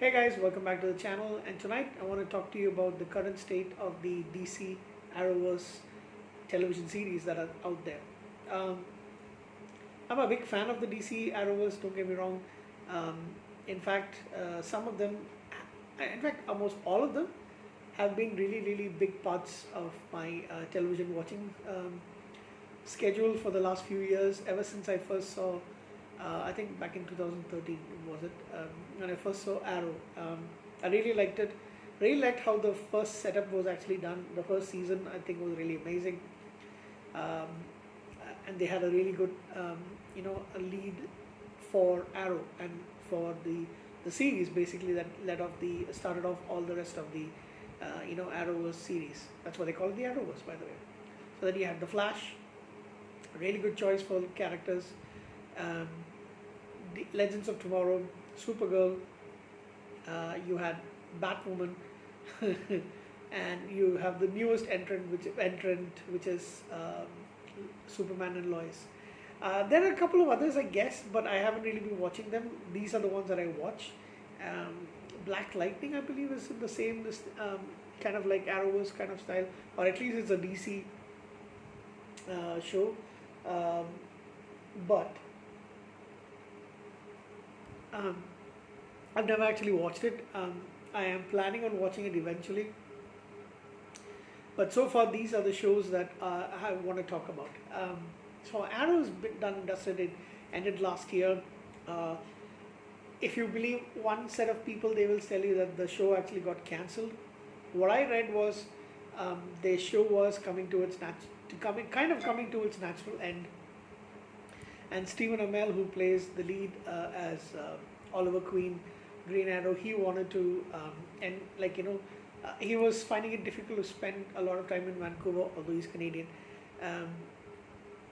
Hey guys, welcome back to the channel. And tonight I want to talk to you about the current state of the DC Arrowverse television series that are out there. Um, I'm a big fan of the DC Arrowverse, don't get me wrong. Um, some of them, in fact, almost all of them, have been really, really big parts of my television watching schedule for the last few years, ever since I first saw, I think back in 2013, was it, when I first saw Arrow. I really liked it. Really liked how the first setup was actually done. The first season, I think, was really amazing. Um, and they had a really good, a lead for Arrow and for the series basically that started off all the rest of the, Arrowverse series. That's what they call it, the Arrowverse, by the way. So then you had the Flash, a really good choice for characters. Um, the Legends of Tomorrow, Supergirl. You had Batwoman, and you have the newest entrant, which is Superman and Lois. There are a couple of others, I guess, but I haven't really been watching them. These are the ones that I watch. Black Lightning, I believe, is in the same kind of like Arrowverse kind of style, or at least it's a DC show. Um, but um, I've never actually watched it. I am planning on watching it eventually. But so far, these are the shows that I want to talk about. So Arrow's been done and dusted. It ended last year. Uh, if you believe one set of people, they will tell you that the show actually got cancelled. What I read was the show was coming to its natural end. And Stephen Amell, who plays the lead as Oliver Queen, Green Arrow, he wanted to, he was finding it difficult to spend a lot of time in Vancouver, although he's Canadian, um,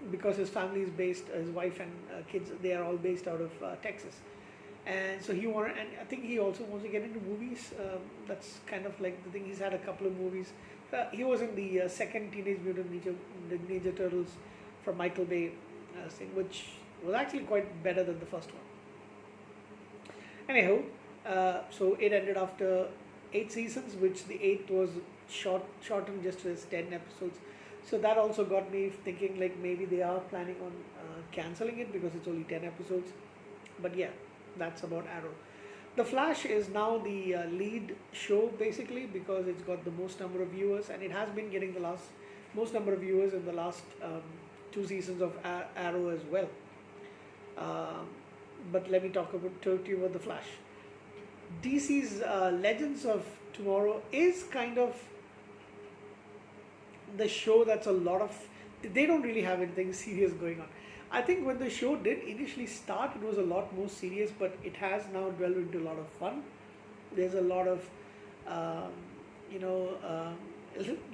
because his family is based, his wife and kids, they are all based out of Texas. And so he wanted, and I think he also wants to get into movies. That's kind of like the thing. He's had a couple of movies. He was in the second Teenage Mutant Ninja Turtles from Michael Bay thing, which was actually quite better than the first one. Anyhow, so it ended after 8 seasons, which the eighth was shortened just as 10 episodes. So that also got me thinking like maybe they are planning on canceling it because it's only 10 episodes. But yeah, that's about Arrow. The Flash is now the lead show basically because it's got the most number of viewers and it has been getting the most number of viewers in the last 2 seasons of Arrow as well. But let me talk to you about the Flash. DC's Legends of Tomorrow is kind of the show that's a lot of. They don't really have anything serious going on. I think when the show did initially start, it was a lot more serious, but it has now dwelled into a lot of fun. There's a lot of, a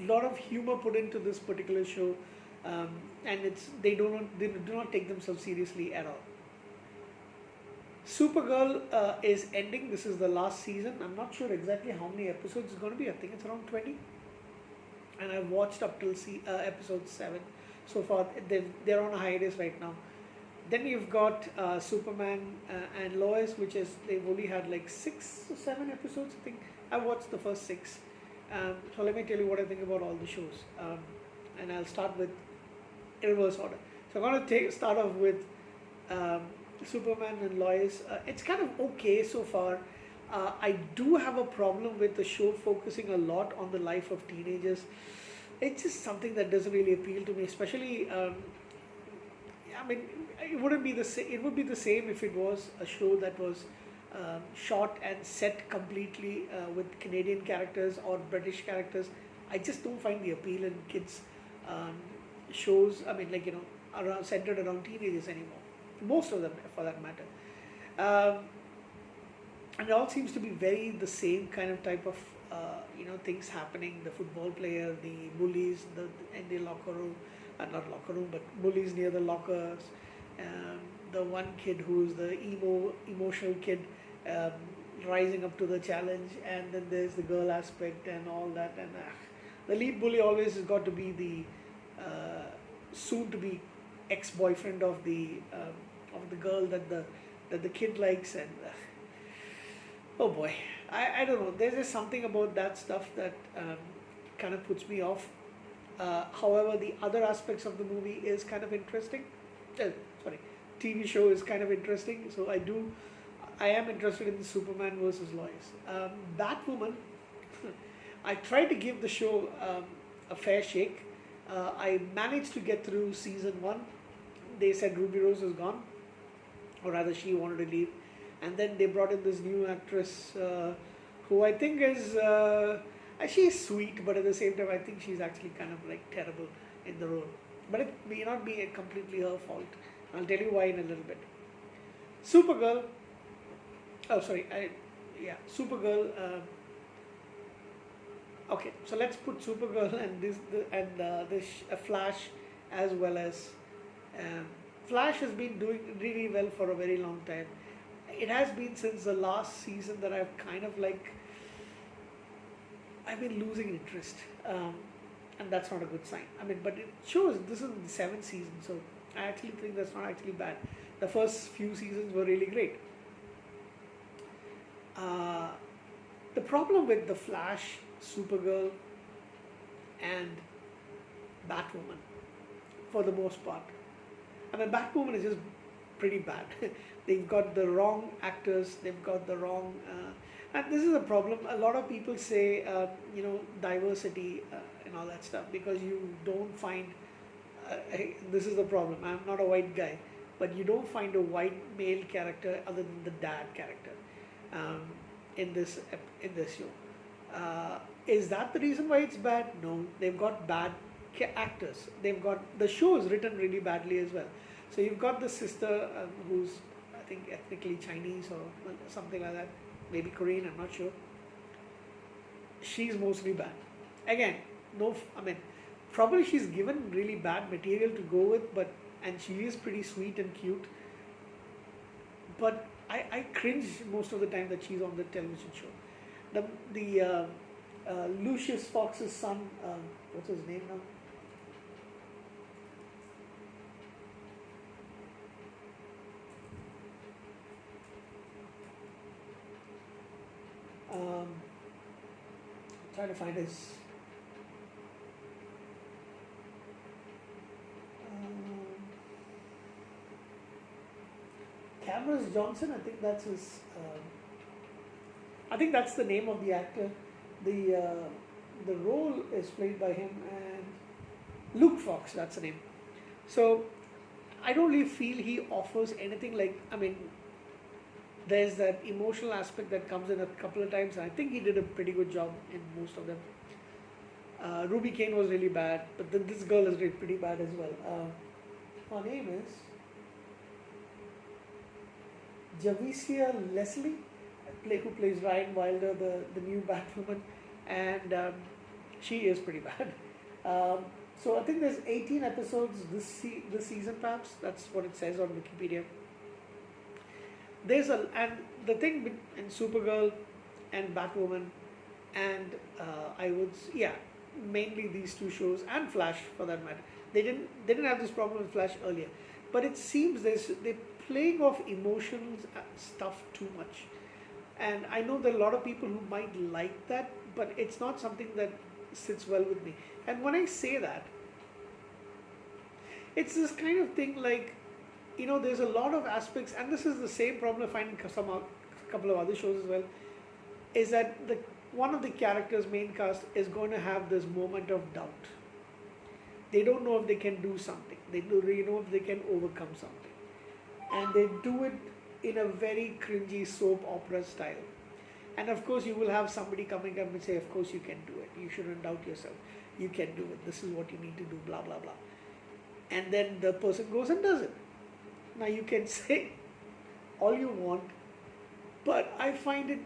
lot of humor put into this particular show, and they do not take themselves seriously at all. Supergirl is ending. This is the last season. I'm not sure exactly how many episodes it's going to be. I think it's around 20. And I've watched up till episode 7. So far, they're on a hiatus right now. Then you've got Superman and Lois, which is they've only had like 6 or 7 episodes. I think I've watched the first 6. So let me tell you what I think about all the shows. And I'll start with in reverse order. So I'm going to start off with Superman and Lois. It's kind of okay so far. I do have a problem with the show focusing a lot on the life of teenagers. It's just something that doesn't really appeal to me, especially. I mean, it wouldn't be the same. It would be the same if it was a show that was shot and set completely with Canadian characters or British characters. I just don't find the appeal in kids shows. I mean, centered around teenagers anymore. Most of them, for that matter. And it all seems to be very the same kind of type of things happening. The football player, the bullies, in the locker room, not locker room, but bullies near the lockers. The one kid who's the emotional kid rising up to the challenge, and then there's the girl aspect and all that. And the lead bully always has got to be the soon to be ex-boyfriend of the girl that the kid likes, and Oh boy, I don't know. There's just something about that stuff that kind of puts me off. However, the other aspects of the movie is kind of interesting. Sorry, TV show is kind of interesting. So I am interested in Superman versus Lois. Batwoman, I tried to give the show a fair shake. I managed to get through season one. They said Ruby Rose is gone, or rather, she wanted to leave, and then they brought in this new actress who I think is she's sweet, but at the same time, I think she's actually kind of like terrible in the role. But it may not be completely her fault. I'll tell you why in a little bit. Supergirl. Oh, sorry. Yeah, Supergirl. Okay, so let's put Supergirl and Flash as well as um, Flash has been doing really well for a very long time. It has been since the last season that I've been losing interest, and that's not a good sign. I mean, but it shows this is the seventh season, so I actually think that's not actually bad. The first few seasons were really great. Uh, the problem with the Flash, Supergirl, and Batwoman, for the most part, I mean, Batwoman is just pretty bad. They've got the wrong actors. They've got the wrong, and this is a problem. A lot of people say, diversity and all that stuff because you don't find. This is the problem. I'm not a white guy, but you don't find a white male character other than the dad character um, in this show. Is that the reason why it's bad? No, they've got bad actors. They've got the show is written really badly as well. So you've got the sister who's I think ethnically Chinese or something like that, maybe Korean. I'm not sure. She's mostly bad. Again, no. I mean, probably she's given really bad material to go with, but and she is pretty sweet and cute. But I cringe most of the time that she's on the television show. The Lucius Fox's son, what's his name now? Trying to find his. Um, Cameron Johnson, I think that's his. I think that's the name of the actor. The role is played by him and Luke Fox. That's the name. So I don't really feel he offers anything like. I mean, there's that emotional aspect that comes in a couple of times. I think he did a pretty good job in most of them. Ruby Kane was really bad, but then this girl is pretty bad as well. Her name is Javicia Leslie, who plays Ryan Wilder, the new Batwoman, and she is pretty bad. So I think there's 18 episodes this season, perhaps. That's what it says on Wikipedia. And the thing in Supergirl and Batwoman and mainly these two shows and Flash for that matter. They didn't have this problem with Flash earlier, but it seems they're playing off emotions stuff too much, and I know there are a lot of people who might like that, but it's not something that sits well with me. And when I say that, it's this kind of thing like, there's a lot of aspects, and this is the same problem I find in a couple of other shows as well, is that one of the characters, main cast, is going to have this moment of doubt. They don't know if they can do something. They don't really know if they can overcome something. And they do it in a very cringy soap opera style. And of course, you will have somebody coming up and say, of course you can do it. You shouldn't doubt yourself. You can do it. This is what you need to do, blah, blah, blah. And then the person goes and does it. Now you can say all you want, but I find it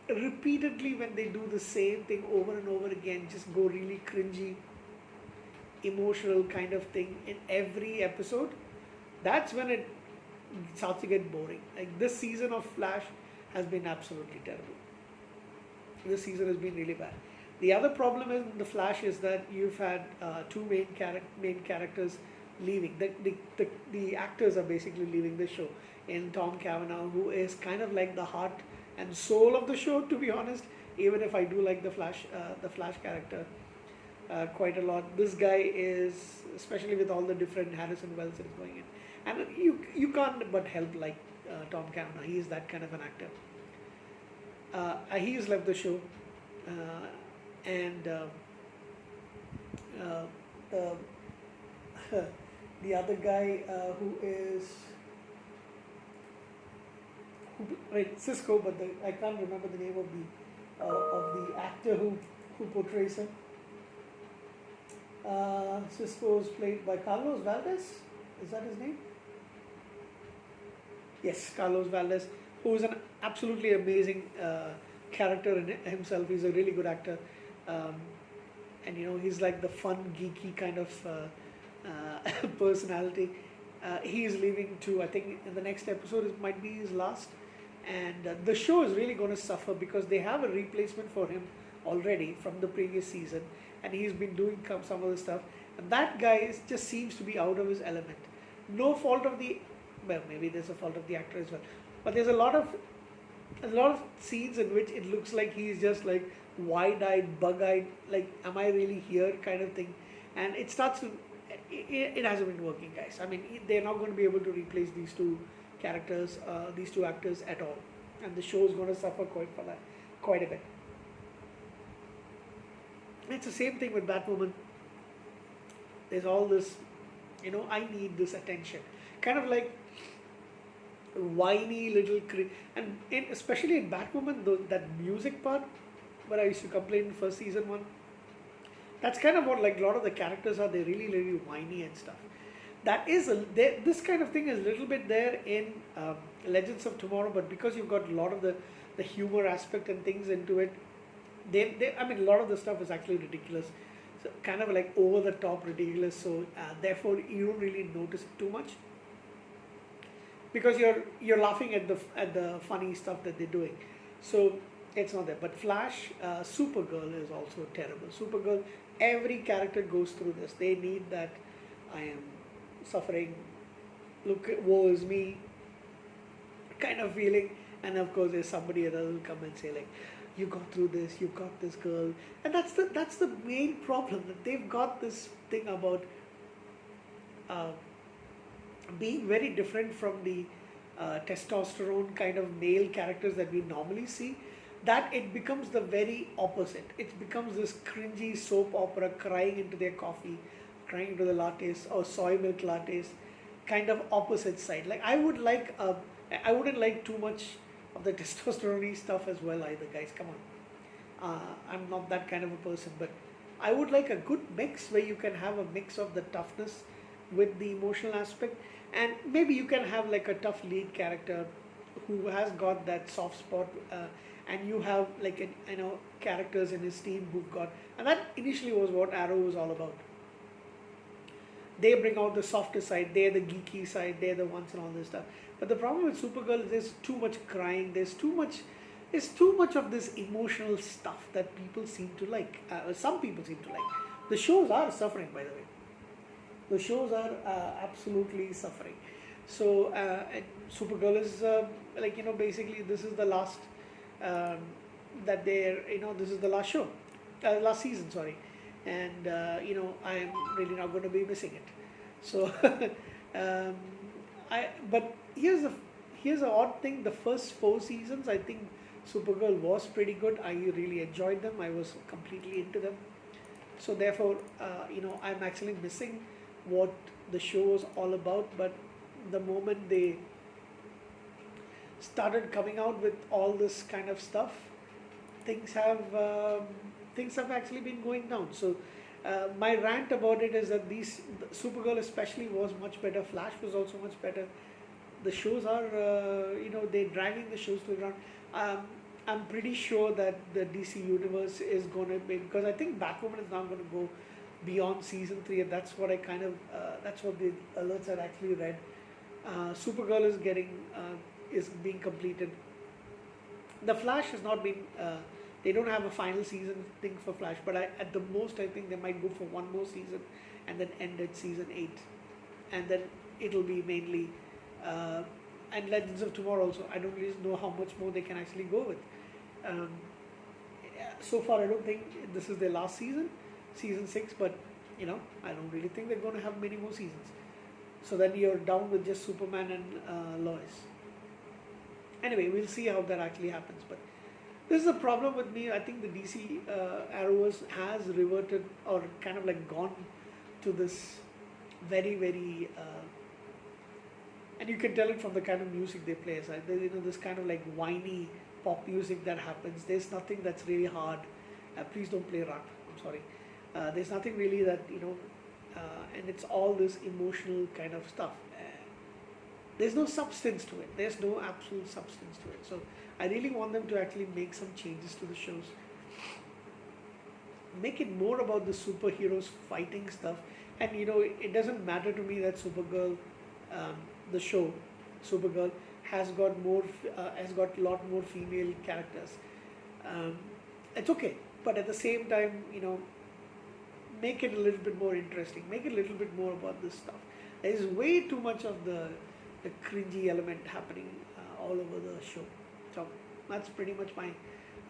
repeatedly when they do the same thing over and over again, just go really cringy, emotional kind of thing in every episode. That's when it starts to get boring. Like this season of Flash has been absolutely terrible. This season has been really bad. The other problem in the Flash is that you've had two main characters leaving. The actors are basically leaving the show. In Tom Cavanaugh, who is kind of like the heart and soul of the show, to be honest. Even if I do like the Flash character quite a lot, this guy is, especially with all the different Harrison Wells that is going in, and you can't but help like Tom Cavanagh. He is that kind of an actor. He has left the show, and uh, the other guy who is right, Cisco, but I can't remember the name of the actor who portrays him. Cisco is played by Carlos Valdez. Is that his name? Yes, Carlos Valdez, who is an absolutely amazing character in himself. He's a really good actor, um, and he's like the fun, geeky kind of personality. He is leaving to, I think, in the next episode it might be his last, and the show is really going to suffer because they have a replacement for him already from the previous season, and he's been doing some of the stuff, and that guy just seems to be out of his element. No fault of the, well, maybe there's a fault of the actor as well, but there's a lot of scenes in which it looks like he's just like wide-eyed, bug-eyed, like am I really here kind of thing, and it starts to it hasn't been working, guys. I mean, they're not going to be able to replace these two characters, these two actors at all, and the show is going to suffer quite a bit. It's the same thing with Batwoman. There's all this, I need this attention, kind of like whiny little and especially in Batwoman, that music part, where I used to complain in first season one. That's kind of what like a lot of the characters are. They're really, really whiny and stuff. That is this kind of thing is a little bit there in Legends of Tomorrow, but because you've got a lot of the humor aspect and things into it, I mean, a lot of the stuff is actually ridiculous, so kind of like over the top ridiculous. So therefore, you don't really notice it too much because you're laughing at the funny stuff that they're doing. So it's not there. But Flash, Supergirl is also terrible. Supergirl, every character goes through this. They need that I am suffering, look, woe is me kind of feeling. And of course, there's somebody else who will come and say like, you got through this, you got this, girl. And that's the main problem, that they've got this thing about being very different from the testosterone kind of male characters that we normally see, that it becomes the very opposite. It becomes this cringy soap opera, crying into their coffee, crying into the lattes or soy milk lattes, kind of opposite side. Like I wouldn't like too much of the testosterone stuff as well either, guys. Come on. I'm not that kind of a person, but I would like a good mix where you can have a mix of the toughness with the emotional aspect, and maybe you can have like a tough lead character who has got that soft spot, and you have like characters in his team who've got, and that initially was what Arrow was all about. They bring out the softer side, they're the geeky side, they're the ones and all this stuff. But the problem with Supergirl is there's too much crying, there's too much of this emotional stuff that people seem to like. Some people seem to like. The shows are suffering, by the way. The shows are absolutely suffering. So Supergirl is basically this is the last that this is the last show, last season, sorry, and I am really not going to be missing it. So but here's the odd thing: the first 4 seasons, I think Supergirl was pretty good. I really enjoyed them. I was completely into them. So therefore, I'm actually missing what the show was all about. But the moment they started coming out with all this kind of stuff, things have actually been going down. So my rant about it is that Supergirl especially was much better. Flash was also much better. The shows are they're dragging the shows to the ground. I'm pretty sure that the DC universe is going to be, because I think Batwoman is now going to go beyond season 3, and that's what that's what the alerts had actually read. Supergirl is being completed. The Flash has not been. They don't have a final season thing for Flash, but at the most I think they might go for one more season and then end at season 8, and then it'll be mainly and Legends of Tomorrow also. I don't really know how much more they can actually go with. Um, yeah, so far, I don't think this is their last season, season 6, but I don't really think they're going to have many more seasons. So then you're down with just Superman and Lois. Anyway, we'll see how that actually happens. But this is a problem with me. I think the DC Arrowverse has reverted or kind of like gone to this very, very, and you can tell it from the kind of music they play. So, this kind of like whiny pop music that happens. There's nothing that's really hard. Please don't play rap. I'm sorry. There's nothing really that and it's all this emotional kind of stuff. There's no substance to it. There's no absolute substance to it. So I really want them to actually make some changes to the shows. Make it more about the superheroes fighting stuff. And it doesn't matter to me that Supergirl, the show, Supergirl, has got a lot more female characters. It's okay, but at the same time, make it a little bit more interesting. Make it a little bit more about this stuff. There is way too much of the cringy element happening all over the show. So that's pretty much my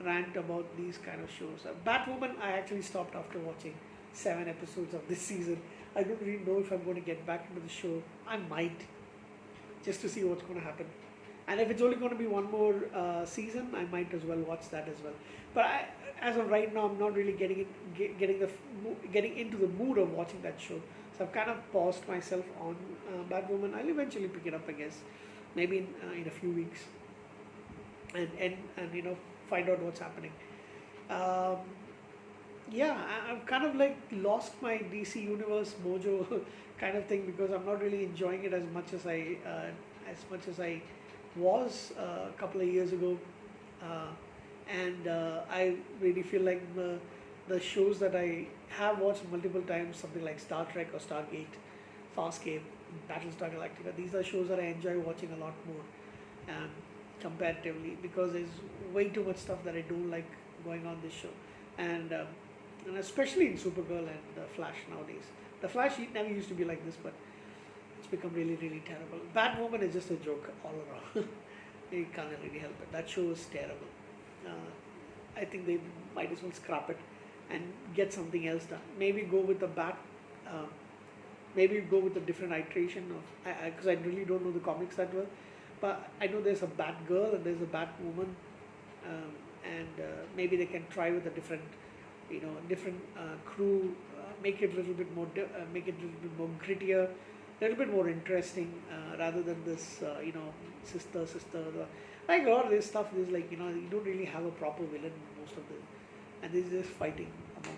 rant about these kind of shows. Batwoman, I actually stopped after watching 7 episodes of this season. I don't really know if I'm going to get back into the show. I might, just to see what's going to happen. And if it's only going to be one more season, I might as well watch that as well. But as of right now, I'm not really getting into the mood of watching that show. So I've kind of paused myself on Batwoman. I'll eventually pick it up, I guess, maybe in a few weeks, and find out what's happening. I've kind of like lost my DC Universe mojo kind of thing, because I'm not really enjoying it as much as I was a couple of years ago, and I really feel like the shows that I have watched multiple times, something like Star Trek or Stargate, Farscape, Battlestar Galactica, these are shows that I enjoy watching a lot more comparatively, because there's way too much stuff that I don't like going on this show, and especially in Supergirl and The Flash nowadays. The Flash never used to be like this, but it's become really, really terrible. Batwoman is just a joke all around. You can't really help it. That show is terrible. I think they might as well scrap it and get something else done. Maybe go with the maybe go with a different iteration of, because I really don't know the comics that well, but I know there's a Batgirl and there's a Batwoman, and maybe they can try with a different crew, make it a little bit more grittier, a little bit more interesting, rather than this sister. Like a lot of this stuff is like, you don't really have a proper villain most of the, and they're just fighting among,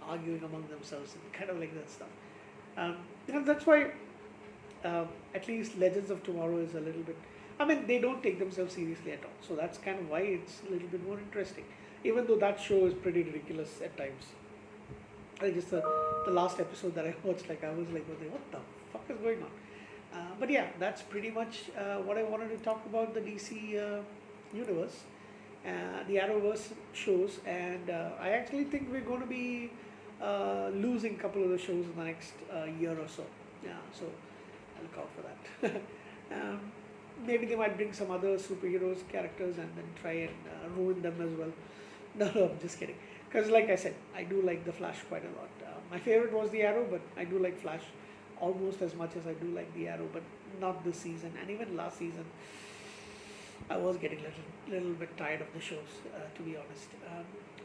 arguing among themselves and kind of like that stuff. That's why at least Legends of Tomorrow is a little bit, they don't take themselves seriously at all. So that's kind of why it's a little bit more interesting. Even though that show is pretty ridiculous at times. I just the last episode that I watched, I was like, what the fuck is going on? But yeah, that's pretty much what I wanted to talk about the DC universe, the Arrowverse shows, and I actually think we're going to be losing a couple of the shows in the next year or so. Yeah, so I'll look out for that. Maybe they might bring some other superheroes characters and then try and ruin them as well. No, I'm just kidding. Because like I said, I do like the Flash quite a lot. My favorite was the Arrow, but I do like Flash almost as much as I do like the Arrow, but not this season. And even last season, I was getting a little bit tired of the shows, to be honest.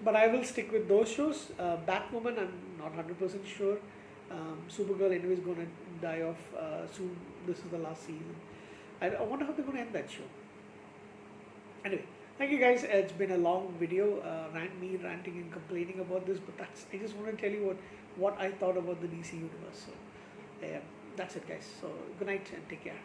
But I will stick with those shows. Batwoman, I'm not 100% sure. Supergirl anyway is going to die off soon. This is the last season. I wonder how they're going to end that show. Anyway, thank you guys. It's been a long video, me ranting and complaining about this, but I just want to tell you what I thought about the DC universe. So that's it, guys. So good night and take care.